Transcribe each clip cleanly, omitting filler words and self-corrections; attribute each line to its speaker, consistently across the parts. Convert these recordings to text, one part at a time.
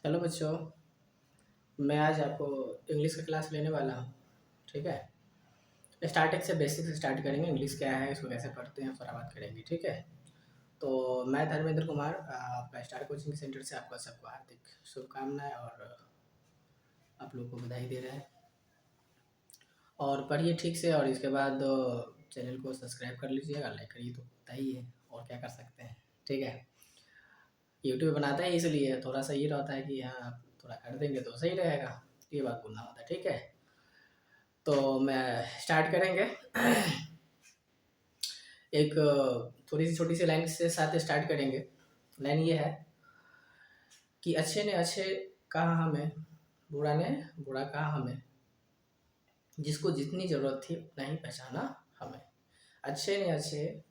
Speaker 1: Hello बच्चों, मैं आज आपको इंग्लिश का क्लास लेने वाला हूँ। ठीक है। स्टार्टिंग से बेसिक से स्टार्ट करेंगे। इंग्लिश क्या है, इसको कैसे पढ़ते हैं, सारा बात करेंगे। ठीक है। तो मैं धर्मेंद्र कुमार, आपका स्टार कोचिंग सेंटर से आपका सबको हार्दिक शुभकामनाएं और आप लोगों को बधाई दे रहे हैं। और पढ़िए ठीक से, और इसके बाद चैनल को सब्सक्राइब कर लीजिएगा, लाइक करिए तो पता ही है, और क्या कर सकते हैं। ठीक है। यूट्यूब बनाता है इसलिए थोड़ा सा ये रहता है कि हाँ आप थोड़ा कर देंगे तो सही रहेगा, ये बात बोलना होता है। ठीक है। तो मैं स्टार्ट करेंगे। एक थोड़ी सी छोटी सी लाइन से साथ स्टार्ट करेंगे। लाइन ये है कि अच्छे ने अच्छे कहा हमें, बुरा ने बुरा कहा हमें, जिसको जितनी ज़रूरत थी उतना ही पहचाना हमें। अच्छे ने अच्छे,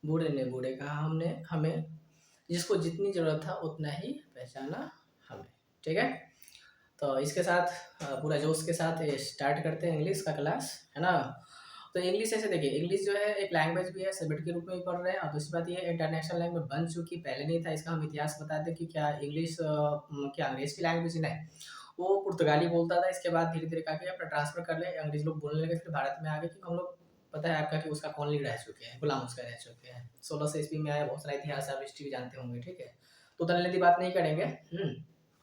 Speaker 1: बुरे ने बुरे कहा हमने हमें, जिसको जितनी ज़रूरत था उतना ही पहचाना हमें। ठीक है। तो इसके साथ पूरा जोश के साथ स्टार्ट करते हैं इंग्लिश का क्लास, है ना। तो इंग्लिश ऐसे देखिए, इंग्लिश जो है एक लैंग्वेज भी है, सब्जेक्ट के रूप में भी पढ़ रहे हैं, और दूसरी बात ये इंटरनेशनल लैंग्वेज बन चुकी, पहले नहीं था। इसका हम इतिहास बता दें कि क्या इंग्लिश क्या अंग्रेज की लैंग्वेज नहीं, वो पुर्तगाली बोलता था। इसके बाद धीरे धीरे करके अपना ट्रांसफर कर ले, अंग्रेज लोग बोलने लगे, फिर भारत में आ गए। कि हम लोग पता है आपका कि उसका कौन लीड रह चुके हैं, गुलाम उसका रह चुके हैं। 1600 ईस्वी में आया, बहुत सारा इतिहास आप हिस्ट्री भी जानते होंगे। ठीक है। तो उतना लेती बात नहीं करेंगे।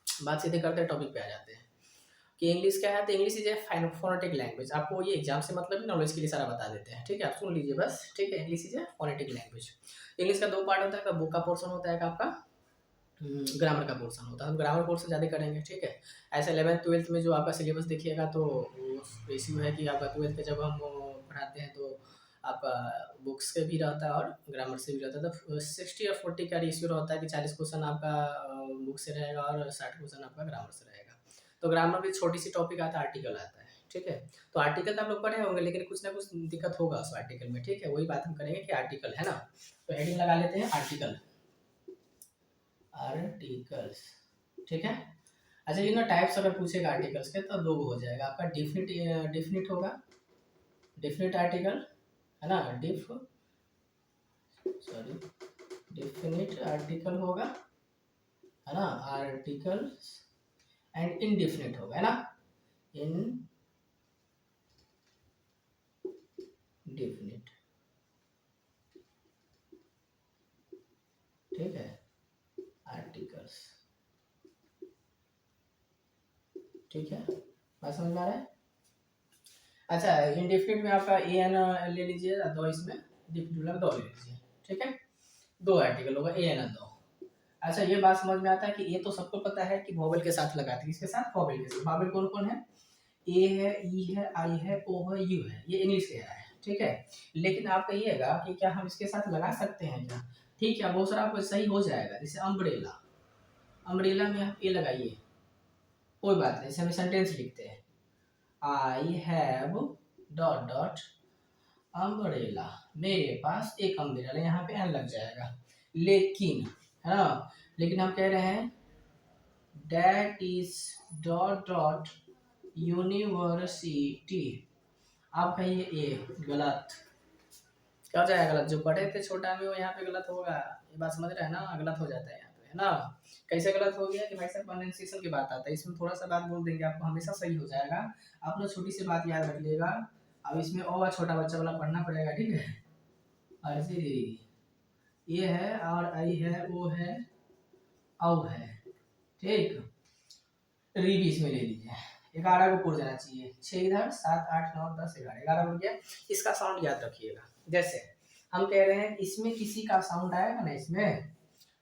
Speaker 1: बात सीधे करते हैं, टॉपिक पे आ जाते हैं कि इंग्लिश क्या है। तो English is a phonetic language. आपको ये एग्जाम से मतलब ही नॉलेज के लिए सारा बता देते हैं। ठीक है, आप सुन लीजिए बस। ठीक है। English is a phonetic language. English का दो पार्ट होता है, बुक का पोर्शन होता है, आपका ग्रामर का पोर्शन होता है। हम ग्रामर पोर्शन ज़्यादा करेंगे। ठीक है। ऐसे 11th-12th में जो आपका सिलेबस देखिएगा तो वो इश्यू है कि आपका 12th का जब हम पढ़ाते हैं तो आपका बुक्स के भी रहता है और ग्रामर से भी रहता है। तो 60 और 40 का रेशियो रहता है कि 40 क्वेश्चन आपका बुक से रहेगा और 60 क्वेश्चन आपका ग्रामर से रहेगा। तो ग्रामर में छोटी सी टॉपिक आता है, आर्टिकल आता है। ठीक है। तो आर्टिकल तो आप लोग पढ़े होंगे, लेकिन कुछ ना कुछ दिक्कत होगा उस आर्टिकल में। ठीक है, वही बात हम करेंगे कि आर्टिकल है ना। तो हेडिंग लगा लेते हैं आर्टिकल, आर्टिकल्स। ठीक है। अच्छा, ये ना टाइप्स अगर पूछेगा आर्टिकल्स के तो दो हो जाएगा आपका। डिफिनिट डिफिनिट होगा, डिफिनिट आर्टिकल, है ना। डिफिनिट आर्टिकल होगा, है ना। आर्टिकल्स एंड इनडिफिनिट होगा, है ना। इनडिफिनिट। ठीक है। आर्टिकल्स। ठीक है, बात समझ में आ रहा है। अच्छा, इनडिफिनिट में आपका ए एन ले लीजिए, दो इसमें डिफिनिट दो ले लीजिए। ठीक है, दो आर्टिकल होगा, ए एन दो। अच्छा, ये बात समझ में आता है कि ये तो सबको पता है कि वॉवेल के साथ लगाते हैं। इसके साथ वॉवेल के साथ, वॉवेल कौन कौन है? ए है, ई है, आई है, ओ है, यू है। ये इंग्लिश के है। ठीक है। लेकिन आप कहिएगा कि क्या हम इसके साथ लगा सकते हैं क्या? ठीक है, बहुत सारा आपको सही हो जाएगा। जैसे अम्ब्रेला, अम्ब्रेला में आप ए लगाइए, कोई बात नहीं। जैसे हम सेंटेंस लिखते हैं, I have dot dot umbrella, मेरे पास एक अम्ब्रेला, यहाँ पे एन लग जाएगा। लेकिन, है ना, लेकिन हम कह रहे हैं that is dot dot university. आप कहिए ए, गलत। क्या हो जाएगा गलत? जो पढ़े थे छोटा में वो यहाँ पे गलत होगा। ये बात समझ रहे हैं ना, गलत हो जाता है यहाँ पे, है ना। कैसे गलत हो गया कि भाई साहब प्रोनाउंसिएशन की बात आता है, इसमें थोड़ा सा बात बोल देंगे आपको हमेशा सही हो जाएगा। आप लोग छोटी सी बात याद रख लिएगा। अब इसमें और छोटा बच्चा वाला पढ़ना पड़ेगा। ठीक है। अर्जी, ये है, और आई है, वो है, औ है। ठीक, री भी इसमें ले लीजिए। 11 को पुर जाना चाहिए। 6 इधर, 7 8 9 10 11, 11 हो गया। इसका साउंड याद रखिएगा। जैसे हम कह रहे हैं इसमें किसी का साउंड आएगा ना इसमें,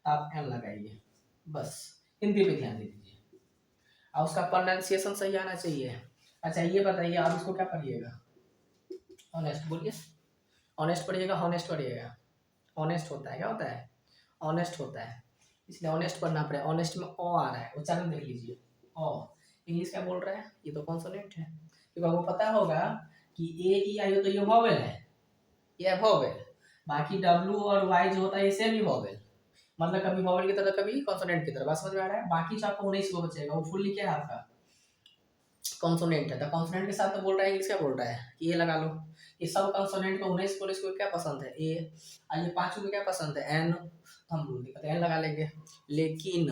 Speaker 1: आप एम लगाइए बस। हिंदी पे ध्यान दे दीजिए, और उसका प्रोनाउंसिएशन सही आना चाहिए। अच्छा, ये बताइए आप इसको क्या पढ़िएगा? ऑनेस्ट बोलिए। ऑनेस्ट पढ़िएगा, हॉनेस्ट पढ़िएगा? ऑनेस्ट होता है, क्या होता है? ऑनेस्ट होता है, इसलिए ऑनेस्ट पढ़ना पड़ेगा। ऑनेस्ट में ओ आ रहा है, उच्चारण देख लीजिए। ओ, इंग्लिश क्या बोल रहा है? ये तो कॉन्सोनेंट है। क्योंकि आपको पता होगा कि ए ई आई हो तो ये वॉवेल है, ये वॉवेल। बाकी डब्ल्यू और वाई जो होता है ये सेमी वॉवेल, मतलब कभी वॉवेल की तरह कभी कॉन्सोनेंट की तरह। बात समझ में आ रहा है। बाकी जो आपको 19 को बचेगा वो फुल्ली क्या है आपका? कॉन्सोनेंट है। तो कॉन्सोनेंट के साथ तो बोल रहा है इंग्लिश क्या बोल रहा है कि ये लगा लो। ये सब कॉन्सोनेंट को 19 को इसको क्या पसंद है? ए। और ये पांचों को क्या पसंद है? एन। तो हम बोल देते एन लगा लेंगे। लेकिन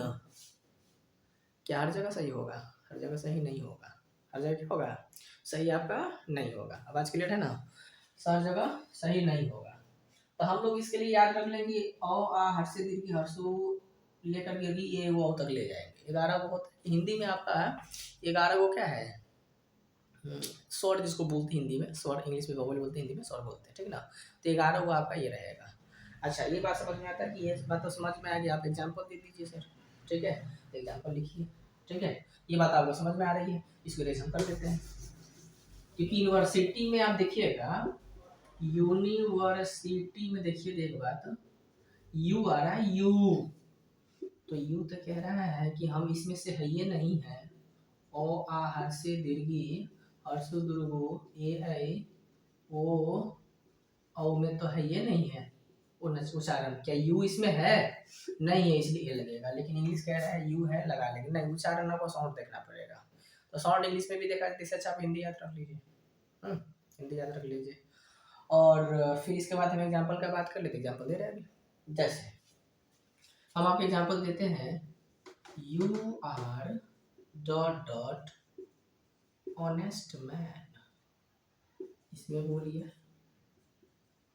Speaker 1: क्या हर जगह सही होगा? हर जगह सही नहीं होगा। हर जगह क्या होगा? सही आपका नहीं होगा। आवाज़ क्लियर है ना? हर जगह सही नहीं होगा। तो हम लोग इसके लिए याद रख लेंगे औ आ हर्षे दीर्घ हर्षो लेकर के भी ए वो तक ले जाएंगे। 11 को होता है हिंदी में आपका 11 को क्या है? स्वर जिसको बोलते हैं हिंदी में, स्वर इंग्लिश में वोवल बोलते हैं, हिंदी में स्वर बोलते हैं, ठीक ना? तो 11 को आपका ये रहेगा। अच्छा, ये बात समझ में आता है कि ये बात तो समझ में आ गई। आप एग्जाम्पल दे दीजिए सर, ठीक है? एग्जाम्पल लिखिए, ठीक है? ये बात आपको समझ में आ रही है, इसको रेस हम कर देते हैं। क्योंकि यूनिवर्सिटी में आप देखिएगा, यूनिवर्सिटी में देखिए एक बात, यू आ रहा है, यू तो यू तो कह रहा है कि हम इसमें से है ये नहीं है। ओ आ हर्षे दीर्घी हर्षो दुर्गो ए ऐ ओ औ में तो है ये नहीं है उच्चारण। क्या यू इसमें है? नहीं है, इसलिए ए लगेगा। लेकिन इंग्लिश कह रहा है यू है, लगा लेंगे। नहीं, उच्चारण आपको साउंड देखना पड़ेगा। तो साउंड इंग्लिश में भी देखा जाता है, इससे अच्छा आप हिंदी याद रख लीजिए। हिंदी याद रख लीजिए। और फिर इसके बाद हम एग्जाम्पल का बात कर लेते, एग्जाम्पल दे रहे हैं अभी। जैसे हम आपको एग्जाम्पल देते हैं, you are dot dot honest man. इसमें बोलिए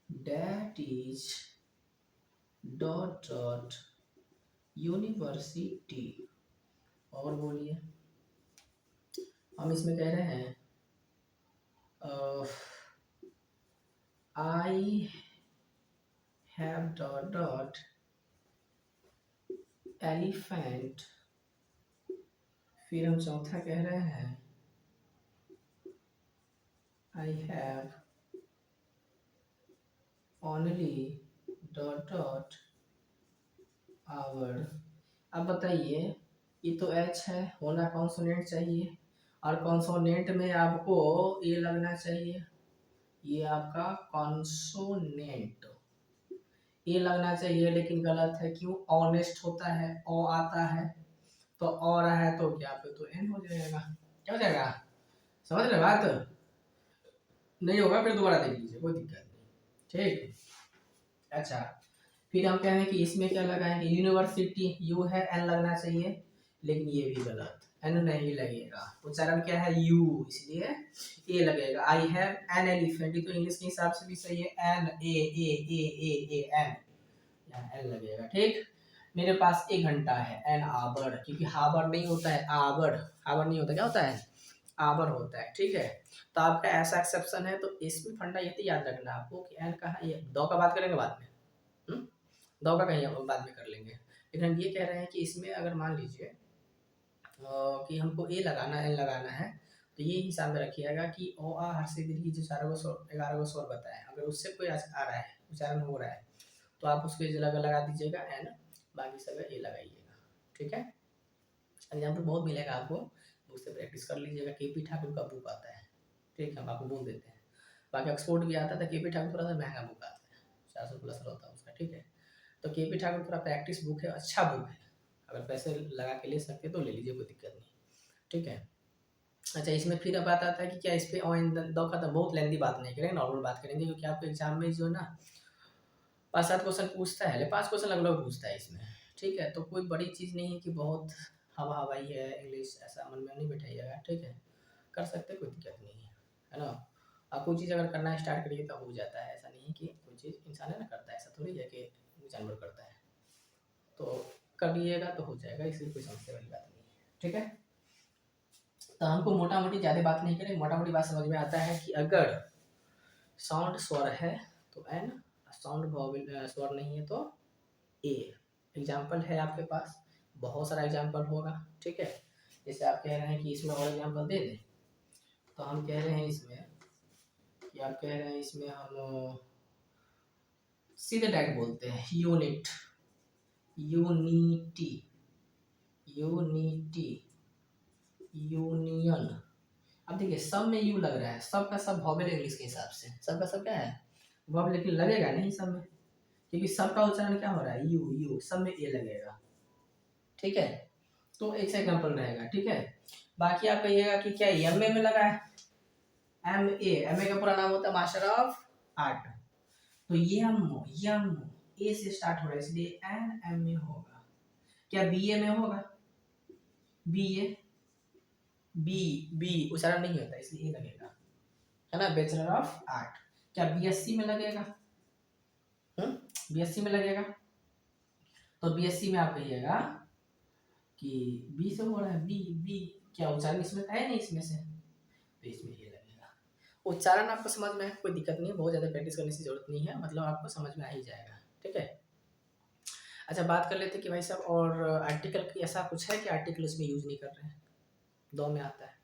Speaker 1: that is dot dot university. और बोलिए, हम इसमें कह रहे हैं I have dot dot elephant. फिर हम चौथा कह रहे हैं I have only dot dot hour. अब बताइए, ये तो एच है, होना कॉन्सोनेंट चाहिए, और कॉन्सोनेंट में आपको ए लगना चाहिए। ये आपका कॉन्सोनेंट ए लगना चाहिए, लेकिन गलत है। क्यों? ऑनेस्ट होता है, ओ आता है, तो और है तो क्या पे तो एन हो जाएगा। क्या हो जाएगा? समझ रहे बात? नहीं होगा फिर दोबारा देख लीजिए, कोई दिक्कत नहीं, ठीक। अच्छा, फिर हम कह रहे हैं कि इसमें क्या लगाएंगे? यूनिवर्सिटी, यू है, एन लगना चाहिए, लेकिन ये भी गलत, एन नहीं लगेगा। उच्चारण क्या है? यू, इसलिए ए लगेगा। आई हैव एन एलिफेंट, तो इंग्लिश के हिसाब से भी सही है, एन ए एन, यहाँ एन लगेगा, ठीक। मेरे पास 1 घंटा है, एन आवर, क्योंकि हावर नहीं होता है, आवर, हावर नहीं होता, क्या होता है? आवर होता है, ठीक है। तो आपका ऐसा एक्सेप्शन है, तो इसमें फंडा ये तो याद रखना आपको कि एन कहाँ, ये दो का बात करेंगे बाद में, दो का कहीं बाद में कर लेंगे। लेकिन हम ये कह रहे हैं कि इसमें अगर मान लीजिए कि हमको ए लगाना, एन लगाना है, तो ये हिसाब में रखिएगा कि ओ आ हर्षे दीर्घ जो 11 को स्वर बताए, अगर उससे कोई आ रहा है, उच्चारण हो रहा है, तो आप उसको जगह लगा दीजिएगा एन, बाकी सब ए लगाइएगा, ठीक है। एग्जाम्पल बहुत मिलेगा आपको, उससे प्रैक्टिस कर लीजिएगा। के पी ठाकुर का बुक आता है, ठीक है, हम आपको बोल देते हैं। बाकी ऑक्सफोर्ड भी आता था, के पी ठाकुर थोड़ा सा महंगा बुक आता है, 400+ होता है उसका, ठीक है। तो के पी ठाकुर थोड़ा प्रैक्टिस बुक है, अच्छा बुक है, अगर पैसे लगा के ले सकते तो ले लीजिए, कोई दिक्कत नहीं, ठीक है। अच्छा, इसमें फिर बात आता है कि क्या इस पर दो का तो बहुत लेंदी बात नहीं करेंगे, नॉर्मल बात करेंगे, क्योंकि आपको एग्जाम में जो है ना 5-7 क्वेश्चन पूछता है, 5 क्वेश्चन लगभग पूछता है इसमें, ठीक है। तो कोई बड़ी चीज़ नहीं है कि बहुत हवा हवाई है इंग्लिश, ऐसा मन में नहीं बैठाइएगा, ठीक है। कर सकते, कोई दिक्कत नहीं है ना। आप कोई चीज़ अगर करना स्टार्ट करिए तो हो जाता है, ऐसा नहीं है कि कोई चीज़ इंसान है ना करता है, ऐसा थोड़ी है कि जानवर करता है। तो कर लीजिएगा तो हो जाएगा, इसलिए कोई समस्या वाली बात नहीं है, ठीक है। तो हमको मोटा मोटी ज़्यादा बात नहीं करें, मोटा मोटी बात समझ में आता है कि अगर साउंड स्वर है तो एन, साउंड स्वर नहीं है तो ए। एग्जाम्पल है आपके पास, बहुत सारा एग्जाम्पल होगा, ठीक है। जैसे आप कह रहे हैं कि इसमें और एग्जाम्पल दे दें, तो हम कह रहे हैं इसमें कि आप कह रहे हैं इसमें हम सीधे डायरेक्ट बोलते हैं यूनिट, यूनिटी, यूनिटी, यूनियन। अब देखिए सब में यू लग रहा है, सब का सब वॉवेल इंग्लिश के हिसाब से, सब का सब क्या है? वॉवेल, लेकिन लगेगा नहीं सब में, क्योंकि सब का उच्चारण क्या हो रहा है? यू, यू, सब में ए लगेगा, ठीक है। तो एक से एग्जाम्पल रहेगा, ठीक है। बाकी आप कहिएगा कि क्या एम ए में लगा है, एम ए का पूरा नाम होता है मास्टर ऑफ आर्ट, तो यम ए से स्टार्ट हो रहा है, इसलिए एन एम ए होगा। क्या बी ए में होगा? बी ए, बी बी उच्चारण नहीं होता इसलिए ए लगेगा, है ना। बैचलर ऑफ आर्ट, क्या बीएससी में लगेगा? बीएससी में लगेगा, तो बीएससी में आप कहिएगा कि बी से हो रहा है, बी बी, क्या उच्चारण इसमें है नहीं इसमें से, तो इसमें ये लगेगा। उच्चारण आपको समझ में है, कोई दिक्कत नहीं है, बहुत ज़्यादा प्रैक्टिस करने की जरूरत नहीं है, मतलब आपको समझ में आ ही जाएगा, ठीक है। अच्छा, बात कर लेते हैं कि भाई साहब और आर्टिकल की ऐसा कुछ है कि आर्टिकल उसमें यूज नहीं कर रहे हैं, दो में आता है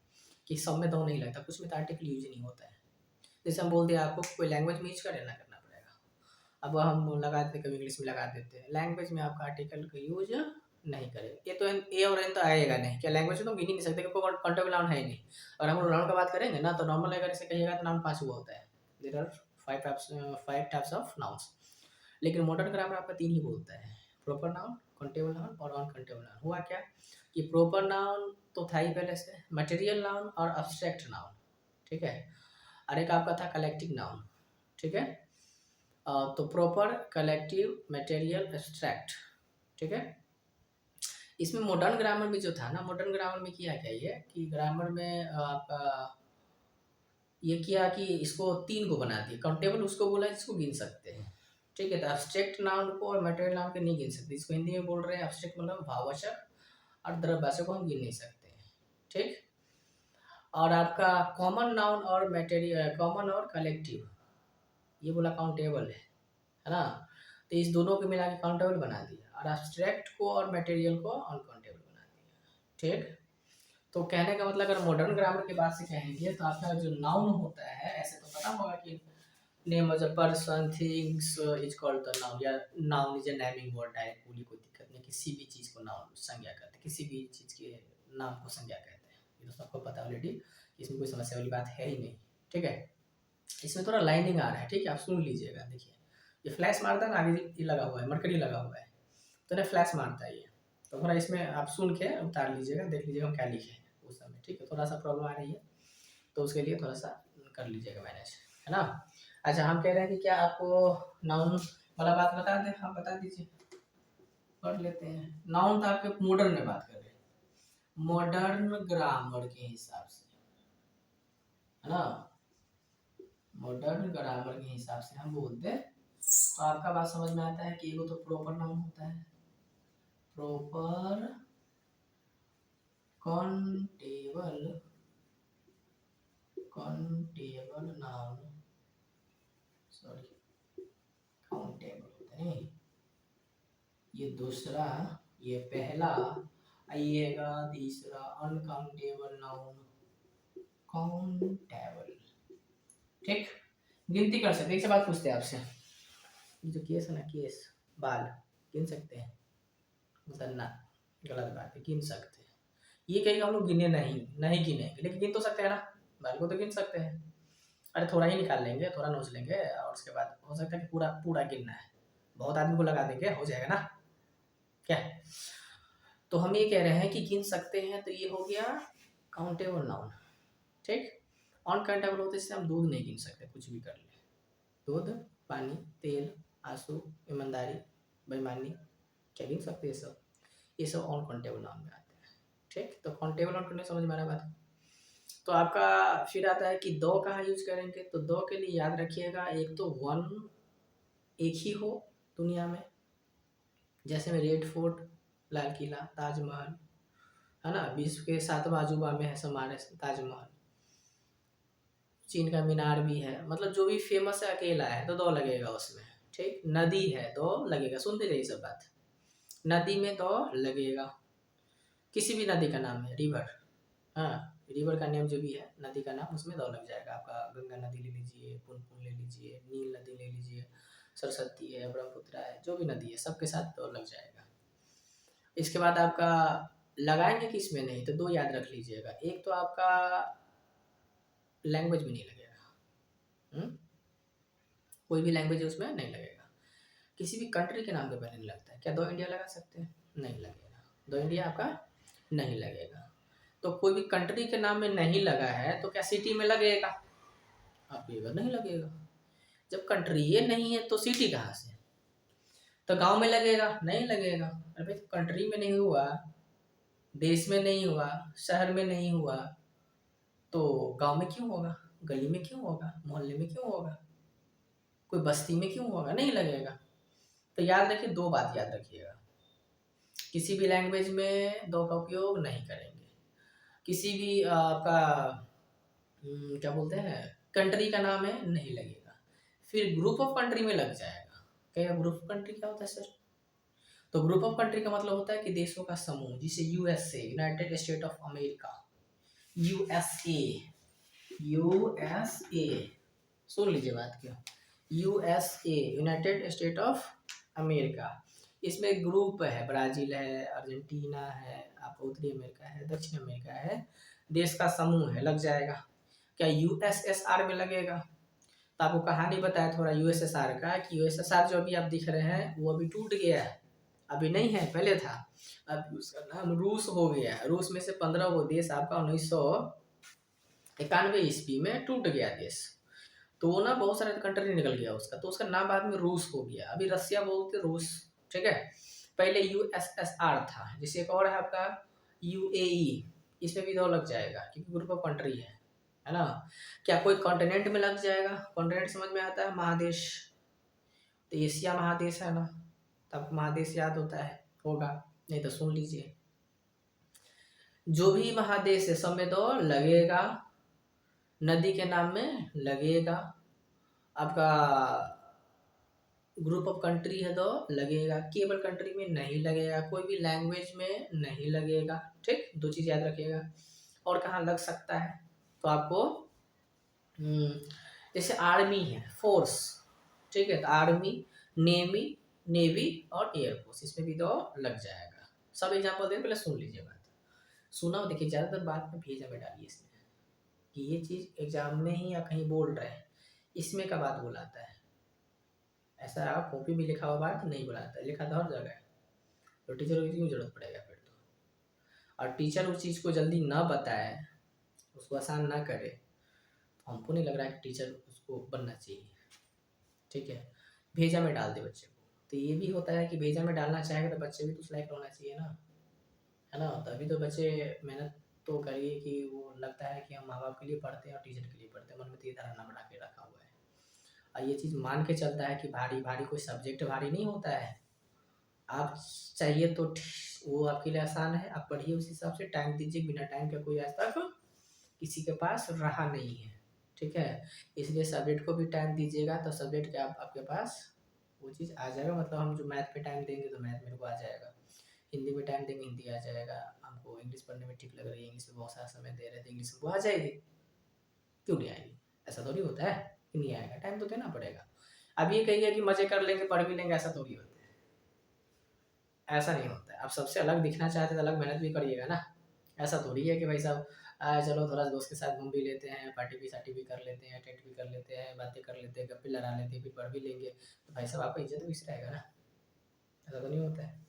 Speaker 1: कि सब में दो नहीं लगता, कुछ में तो आर्टिकल यूज नहीं होता है। जैसे हम बोल दिया आपको कोई लैंग्वेज में यूज करना करना पड़ेगा, अब हम लगा देते कभी इंग्लिश में लगा देते हैं, लैंग्वेज में आपका आर्टिकल का यूज नहीं करेगा, ये तो ए और एन तो आएगा नहीं, क्या लैंग्वेज में तो गिन ही नहीं सकते क्योंकि काउंटेबल नाउन है ही नहीं। और हम नाउन का बात करेंगे ना, तो नॉर्मल अगर ऐसे कहिएगा तो नाउन 5 हुआ होता है, there are 5 types of nouns, लेकिन मॉडर्न ग्रामर आपका 3 ही बोलता है, प्रॉपर नाउन, काउंटेबल नाउन और अनकाउंटेबल नाउन। हुआ क्या कि प्रॉपर नाउन तो था ही पहले से, मटेरियल नाउन और अब्स्ट्रैक्ट नाउन, ठीक है, और एक आपका था कलेक्टिव नाउन, ठीक है। तो प्रॉपर, कलेक्टिव, मटेरियल, एब्स्ट्रैक्ट, ठीक है। इसमें मॉडर्न ग्रामर में जो था ना, मॉडर्न ग्रामर में किया क्या ये कि ग्रामर में आपका ये किया कि इसको 3 को बना दिया, काउंटेबल उसको बोला जिसको गिन सकते हैं, ठीक है। तो एब्स्ट्रैक्ट नाउन को और मटेरियल नाउन को नहीं गिन सकते, इसको हिंदी में बोल रहे हैं एब्स्ट्रैक्ट मतलब भाववाचक और द्रव्यवाचक को हम गिन नहीं सकते हैं, ठीक। और आपका कॉमन नाउन और मटेरियल, कॉमन और कलेक्टिव ये बोला काउंटेबल है ना, तो इस दोनों को मिला के काउंटेबल बना दिया, और एब्स्ट्रैक्ट को और मटेरियल को अनकाउंटेबल बना दिया, ठीक। तो कहने का मतलब अगर मॉडर्न ग्रामर की बात से कहेंगे तो आपका जो नाउन होता है, ऐसे तो पता होगा कि name of a person things is called the noun, या noun is a naming word, direct बोली कोई दिक्कत नहीं, किसी भी चीज़ को नाउन संज्ञा कहते हैं, किसी भी चीज़ के नाम को संज्ञा कहते हैं, ये तो सबको पता ऑलरेडी, इसमें कोई समस्या वाली बात है ही नहीं, ठीक है। इसमें थोड़ा लाइनिंग आ रहा है, ठीक है, आप सुन लीजिएगा, देखिए ये फ्लैश मारता है ना, आगे ये लगा हुआ है, मरकरी लगा हुआ है, तो ना फ्लैश मारता है ये, तो थोड़ा इसमें आप सुन के उतार लीजिएगा, देख लीजिएगा हम क्या लिखे हैं उस समय, ठीक है। थोड़ा सा प्रॉब्लम आ रही है तो उसके लिए थोड़ा सा कर लीजिएगा मैनेज, है ना। अच्छा, हम कह रहे हैं कि क्या आपको नाउन वाला बात बता दें, हाँ बता दीजिए, पढ़ लेते हैं। नाउन तो आपके मॉडर्न में बात कर रहे हैं, मॉडर्न ग्रामर के हिसाब से, है ना, मॉडर्न ग्रामर के हिसाब से हम बोलते हैं, तो आपका बात समझ में आता है कि एगो तो प्रॉपर नाउन होता है, proper countable, countable noun, sorry countable होता है, ये दूसरा, ये पहला, आइएगा तीसरा अनकाउंटेबल नाउन, काउंटेबल, ठीक। गिनती कर सकते हैं, एक से बात पूछते हैं आपसे, ये जो केस है ना, केस बाल गिन सकते हैं, मतलब ना, गलत बात है, गिन सकते हैं, ये कहेगा हम लोग गिने नहीं, नहीं गिनेंगे, लेकिन गिन तो सकते हैं ना, बाल को तो गिन सकते हैं, अरे थोड़ा ही निकाल लेंगे, थोड़ा नोच लेंगे, और उसके बाद हो सकता है कि पूरा पूरा गिनना है, बहुत आदमी को लगा देंगे, हो जाएगा ना, क्या। तो हम ये कह रहे हैं कि गिन सकते हैं, तो ये हो गया काउंटेबल नाउन, ठीक। अनकाउंटेबल होते जैसे हम दूध नहीं गिन सकते, कुछ भी कर ले, दूध, पानी, तेल, आंसू, ईमानदारी, बेईमानी, क्या गिन सकते हैं सब, ये सब अनकाउंटेबल नाउन में आते हैं, ठीक। तो काउंटेबल अनकाउंटेबल समझ में आ रहा बात। तो आपका फिर आता है कि दो कहाँ यूज करेंगे, तो दो के लिए याद रखिएगा, एक तो वन एक ही हो दुनिया में, जैसे में रेड फोर्ट, लाल किला, ताजमहल, है ना, विश्व के 7वां अजूबा में है हमारे ताजमहल, चीन का मीनार भी है, मतलब जो भी फेमस है अकेला है तो दो लगेगा उसमें, ठीक। नदी है दो लगेगा, सुनते रहिए सब बात, नदी में दो लगेगा, किसी भी नदी का नाम है, रिवर, हाँ, रिवर का नेम जो भी है, नदी का नाम, उसमें दो लग जाएगा, आपका गंगा नदी ले लीजिए, पुनपुन ले लीजिए, नील नदी ले लीजिए, सरस्वती है, ब्रह्मपुत्र है, जो भी नदी है सबके साथ दो लग जाएगा। इसके बाद आपका लगाएंगे किस में नहीं, तो दो याद रख लीजिएगा, एक तो आपका लैंग्वेज में नहीं लगेगा, कोई भी लैंग्वेज उसमें नहीं लगेगा, किसी भी कंट्री के नाम के पहले नहीं लगता है, क्या दो इंडिया लगा सकते हैं, नहीं लगेगा, दो इंडिया आपका नहीं लगेगा। तो कोई भी कंट्री के नाम में नहीं लगा है तो क्या सिटी में लगेगा, आप ये नहीं लगेगा, जब कंट्री ये नहीं है तो सिटी कहाँ से, तो गांव में लगेगा, नहीं लगेगा, अरे भाई कंट्री में नहीं हुआ देश में नहीं हुआ, शहर में नहीं हुआ, तो गांव में क्यों होगा, गली में क्यों होगा, मोहल्ले में क्यों होगा, कोई बस्ती में क्यों होगा, नहीं लगेगा। तो याद रखिए, दो बात याद रखिएगा, किसी भी लैंग्वेज में दो का उपयोग नहीं करेंगे। किसी भी आपका क्या बोलते हैं कंट्री का नाम है नहीं लगेगा। फिर ग्रुप ऑफ कंट्री में लग जाएगा। क्या ग्रुप ऑफ कंट्री क्या होता है सर? तो ग्रुप ऑफ कंट्री का मतलब होता है कि देशों का समूह, जिसे USA, United State of America, USA, USA, सुन लीजिए बात क्या, USA, United State of America. इसमें ग्रुप है, ब्राजील है, अर्जेंटीना है, आपका उत्तरी अमेरिका है, दक्षिण अमेरिका है, देश का समूह है, लग जाएगा। क्या यूएसएसआर में लगेगा? तो आपको कहानी बताया थोड़ा यूएसएसआर का, कि यूएसएसआर जो अभी आप दिख रहे हैं वो अभी टूट गया है, अभी नहीं है, पहले था। अब उसका नाम रूस हो गया है। रूस में से 15 वो देश आपका 1991 ईस्वी में टूट गया देश, तो वो ना बहुत सारे कंट्री निकल गया उसका, तो उसका नाम बाद में रूस हो गया। अभी रसिया बोलते रूस, ठीक है। पहले यूएसएसआर था, जिसे एक और है आपका यूएई, इसमें भी दो लग जाएगा क्योंकि ग्रुप ऑफ कंट्री है ना। क्या कोई कॉन्टिनेंट में लग जाएगा? कॉन्टिनेंट समझ में आता है, महादेश, तो एशिया महादेश है ना, तब महादेश याद होता है, होगा, नहीं तो सुन लीजिए, जो भी महादेश है सब में तो लगेगा, नदी के नाम में लगेगा, आपका ग्रुप ऑफ कंट्री है तो लगेगा, केवल कंट्री में नहीं लगेगा, कोई भी लैंग्वेज में नहीं लगेगा, ठीक, दो चीज़ याद रखिएगा। और कहाँ लग सकता है, तो आपको जैसे आर्मी है, फोर्स, ठीक है, तो आर्मी, नेवी, नेवी और एयरफोर्स, इसमें भी तो लग जाएगा। सब एग्जाम्पल दें, पहले सुन लीजिए बात, सुना हो, देखिए ज़्यादातर बात में भेजा में डालिए इसमें, कि ये चीज़ एग्जाम में ही या कहीं बोल रहे हैं, इसमें का बात बुलाता है, ऐसा आप कॉपी में लिखा हुआ बात नहीं बुलाता है, लिखा तो हर जगह है, तो टीचर को क्यों जरूरत पड़ेगा फिर तो। और टीचर उस चीज़ को जल्दी ना बताए, उसको आसान ना करे, तो हमको नहीं लग रहा है कि टीचर उसको बनना चाहिए, ठीक है। भेजा में डाल दे बच्चे को, तो ये भी होता है कि भेजा में डालना चाहेगा तो बच्चे भी तो सिलेक्ट होना चाहिए ना, है ना। तभी तो बच्चे मेहनत तो करिए, कि वो लगता है कि हम माँ बाप के लिए पढ़ते हैं और टीचर के लिए पढ़ते हैं, मन में तो ये धारणा बना के रखा हुआ है। और ये चीज़ मान के चलता है कि भारी भारी कोई सब्जेक्ट भारी नहीं होता है, आप चाहिए तो वो आपके लिए आसान है, आप पढ़िए उस हिसाब से, टाइम दीजिए, बिना टाइम का कोई आज तक किसी के पास रहा नहीं है, ठीक है। इसलिए सब्जेक्ट को भी टाइम दीजिएगा, तो सब्जेक्ट के आपके पास वो चीज़ आ जाएगा। मतलब हम जो मैथ पे टाइम देंगे तो मैथ मेरे को आ जाएगा, हिंदी में टाइम देंगे हिंदी आ जाएगा, हमको इंग्लिश पढ़ने में ठीक लग रही है, इंग्लिश में बहुत सारा समय दे रहे थे, इंग्लिश हमको आ जाएगी, क्यों नहीं आएगी? ऐसा थोड़ी होता है कि नहीं आएगा, टाइम तो देना पड़ेगा। अब ये कहिए कि मजे कर लेंगे, पढ़ भी लेंगे, ऐसा थोड़ी होता है, ऐसा नहीं होता है। आप सबसे अलग दिखना चाहते हैं तो अलग मेहनत भी करिएगा ना, ऐसा थोड़ी है कि भाई साहब चलो थोड़ा दोस्त के साथ घूम भी लेते हैं, पार्टी भी सार्टी भी कर लेते हैं, टेंट भी कर लेते हैं, बातें कर लेते हैं, गप्पे लड़ा लेते हैं, फिर पढ़ भी लेंगे, तो भाई साहब आपका इज्जत भी इस रहेगा ना। ऐसा तो नहीं होता है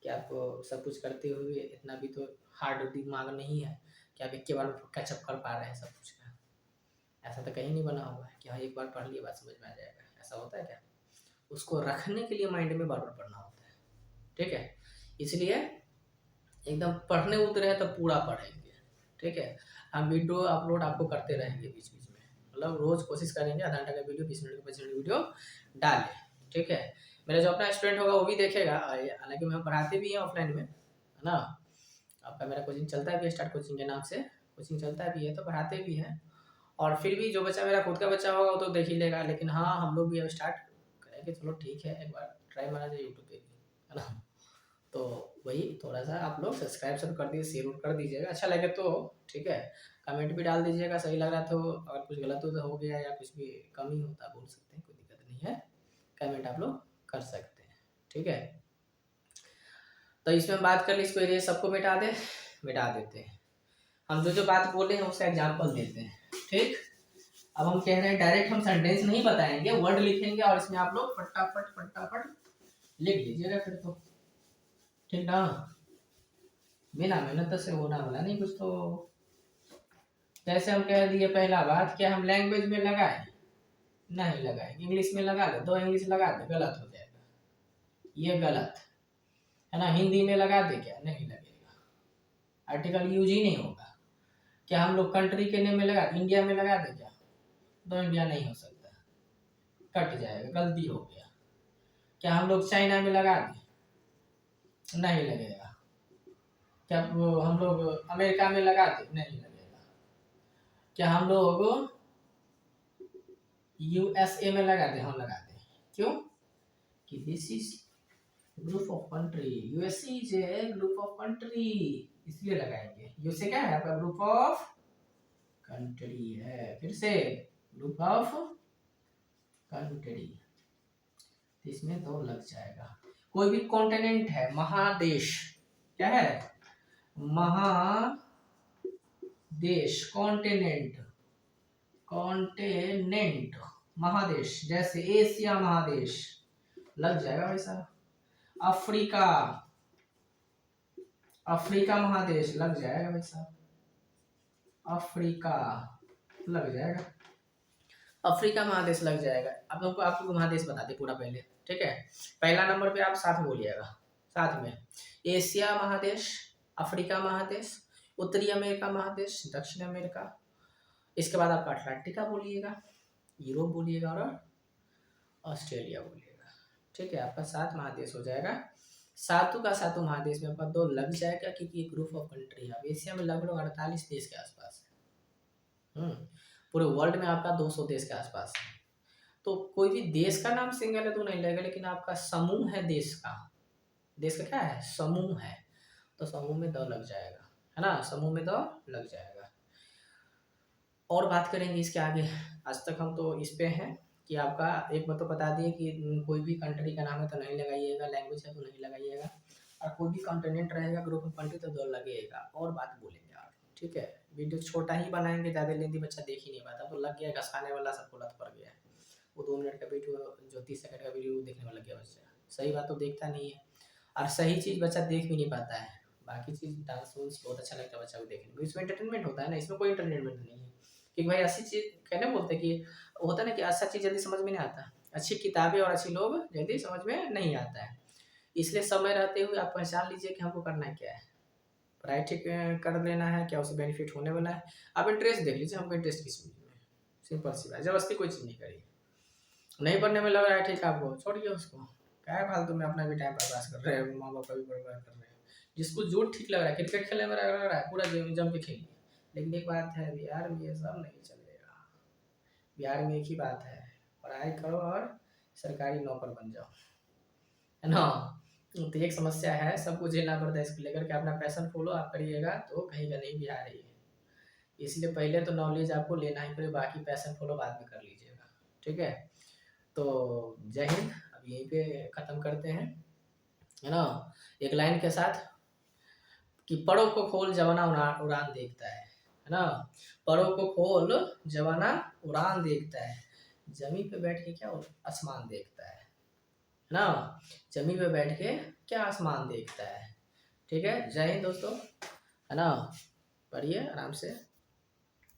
Speaker 1: कि आपको सब कुछ करते हुए इतना भी तो हार्ड दिमाग नहीं है कि आप एक के बार में कैचअप कर पा रहे हैं सब कुछ का। ऐसा तो कहीं नहीं बना हुआ है कि हाँ एक बार पढ़ लिए बात समझ में आ जाएगा, ऐसा होता है क्या? उसको रखने के लिए माइंड में बार बार पढ़ना होता है, ठीक है। इसलिए एकदम पढ़ने उतरे हैं तो पूरा पढ़ेंगे, ठीक है। हम वीडियो अपलोड आपको करते रहेंगे बीच बीच में, मतलब रोज़ कोशिश करेंगे आधा घंटा का वीडियो, 20 मिनट का 25 मिनट वीडियो डालें, ठीक है। मेरा जो अपना स्टूडेंट होगा वो भी देखेगा, हालांकि हम पढ़ाते भी हैं ऑफलाइन में, है ना। आपका मेरा कोचिंग चलता है भी, स्टार्ट कोचिंग के नाम से कोचिंग चलता भी है, तो पढ़ाते भी हैं। और फिर भी जो बच्चा मेरा खुद का बच्चा होगा वो तो देख ही लेगा, लेकिन हाँ हम लोग भी अब स्टार्ट करेंगे, चलो ठीक है, एक बार ट्राई मारा जाए यूट्यूब पे भी, है ना। तो वही थोड़ा सा आप लोग सब्सक्राइब सब कर दीजिए, शेयर कर दीजिएगा, अच्छा लगे तो, ठीक है। कमेंट भी डाल दीजिएगा, सही लग रहा तो, अगर कुछ गलत हो गया या कुछ भी कमी होता बोल सकते हैं, कोई दिक्कत नहीं है, कमेंट आप लोग कर सकते हैं, ठीक है। तो इसमें हम बात कर ली, इसको एरिया सबको मिटा देते हैं। हम जो जो बात बोले हैं उसका एग्जाम्पल देते हैं, ठीक। अब हम कह रहे हैं डायरेक्ट हम सेंटेंस नहीं बताएंगे, वर्ड लिखेंगे और इसमें आप लोग फटाफट फटाफट लिख लीजिएगा फिर तो, ठीक ना। बिना मेहनत से होना वाला नहीं कुछ तो। जैसे हम कह दिए पहला बात, क्या हम लैंग्वेज में लगाए? नहीं लगाए। इंग्लिश में लगा दे, दो इंग्लिश लगा दे, गलत हो जाएगा, ये गलत है ना। हिंदी में लगा दे, क्या नहीं लगेगा, आर्टिकल यूज ही नहीं होगा। क्या हम लोग कंट्री के नेम में लगा इंडिया में लगा दें क्या? तो इंडिया नहीं हो सकता, कट जाएगा, गलती हो गया। क्या हम लोग चाइना में लगा दें? नहीं लगेगा। क्या हम लोग अमेरिका में लगा दें? नहीं लगेगा। क्या हम लोग यूएसए में लगा दें? हम लगा दें। क्यों? कि this is group of country, USA is a group of country, इसलिए लगाएंगे। यूएसए क्या है आपका? ग्रुप ऑफ कंट्री है। फिर से ग्रुप ऑफ कंट्री, इसमें तो लग जाएगा। कोई भी कॉन्टिनेंट है, महादेश, क्या है? महादेश, कॉन्टिनेंट, कॉन्टिनेंट महादेश, जैसे एशिया महादेश, लग जाएगा भाई साहब। अफ्रीका, अफ्रीका महादेश, लग जाएगा भाई साहब। अफ्रीका लग जाएगा, अफ्रीका महादेश लग जाएगा। अब हमको आपको महादेश बता दे पूरा पहले, ठीक है? पहला नंबर पे आप साथ बोलिएगा, साथ में एशिया महादेश, अफ्रीका महादेश, उत्तरी अमेरिका महादेश, दक्षिण अमेरिका। इसके बाद आपका अटलांटिका बोलिएगा, यूरोप बोलिएगा और ऑस्ट्रेलिया बोलिएगा, ठीक है? आपका 7 महादेश हो जाएगा। सातों का सातों महादेश में आपका 2 लग जाएगा, क्योंकि ग्रुप ऑफ कंट्री है। एशिया में लगभग 48 देश के आसपास है। पूरे वर्ल्ड में आपका 200 देश के आसपास है। तो कोई भी देश का नाम सिंगल है तो नहीं लगेगा, लेकिन आपका समूह है देश का। देश का क्या है? समूह है, तो समूह में 2 लग जाएगा, है ना? समूह में 2 लग जाएगा। और बात करेंगे इसके आगे। आज तक हम तो इस पे हैं कि आपका एक बात तो बता दिए कि कोई भी कंट्री का नाम है तो नहीं लगाइएगा, लैंग्वेज है तो नहीं लगाइएगा, और कोई भी कॉन्टिनेंट रहेगा ग्रुप ऑफ कंट्री तो 2 लगेगा। और बात बोलेंगे आप, ठीक है? वीडियो छोटा ही बनाएंगे, ज़्यादा लेंदी बच्चा देख ही नहीं पाता, तो लग गया घसाने वाला सबको लत पड़ गया है। वो 2 मिनट का वीडियो, जो 30 सेकंड का वीडियो देखने में लग गया बच्चा। सही बात तो देखता नहीं है, और सही चीज़ बच्चा देख भी नहीं पाता है। बाकी चीज़ डांस वांस बहुत अच्छा लगता है बच्चा को देखने में, इसमें एंटरटेनमेंट होता है ना, इसमें कोई एंटरटेनमेंट नहीं है। क्योंकि भाई अच्छी चीज़ कहने बोलते हैं कि होता है ना कि अच्छा चीज़ जल्दी समझ में नहीं आता, अच्छी किताबें और अच्छी लोग जल्दी समझ में नहीं आता है। इसलिए समय रहते हुए आप पहचान लीजिए कि हमको करना क्या है, पढ़ाई ठीक कर लेना है, क्या उससे बेनिफिट होने वाला है। आप इंटरेस्ट देख लीजिए, हमको इंटरेस्ट किस चीज़ में, सिंपल सी बात, जबरदस्ती कोई चीज़ नहीं करिए। नहीं पढ़ने में लग रहा है ठीक है, आपको छोड़िए उसको, क्या है फालतू में अपना भी टाइम पास कर रहे हो, माँ बाप का भी बर्बाद कर रहे हो। जिसको जो ठीक लग रहा है, क्रिकेट खेलने में लग रहा है, पूरा जम के खेलिए। लेकिन एक बात है, बिहार में ये सब नहीं चलेगा। बिहार में एक ही बात है, पढ़ाई करो और सरकारी नौकर बन जाओ, है ना? तो एक समस्या है, सबको झेलना पड़ता है इसको लेकर के। अपना पैशन फॉलो आप करिएगा तो कहीं नहीं बिहार है। इसलिए पहले तो नॉलेज आपको लेना ही पड़ेगा, बाकी पैशन फॉलो बाद में कर लीजिएगा, ठीक है? तो जय हिंद। अब यहीं पे ख़त्म करते हैं, है ना? एक लाइन के साथ कि परों को खोल जवाना उड़ान देखता है ना? परों को खोल जवाना उड़ान देखता है, जमीन पे बैठ के क्या आसमान देखता है ना? जमीन पे बैठ के क्या आसमान देखता है, ठीक है? जय हिंद दोस्तों, है ना? पढ़िए आराम से।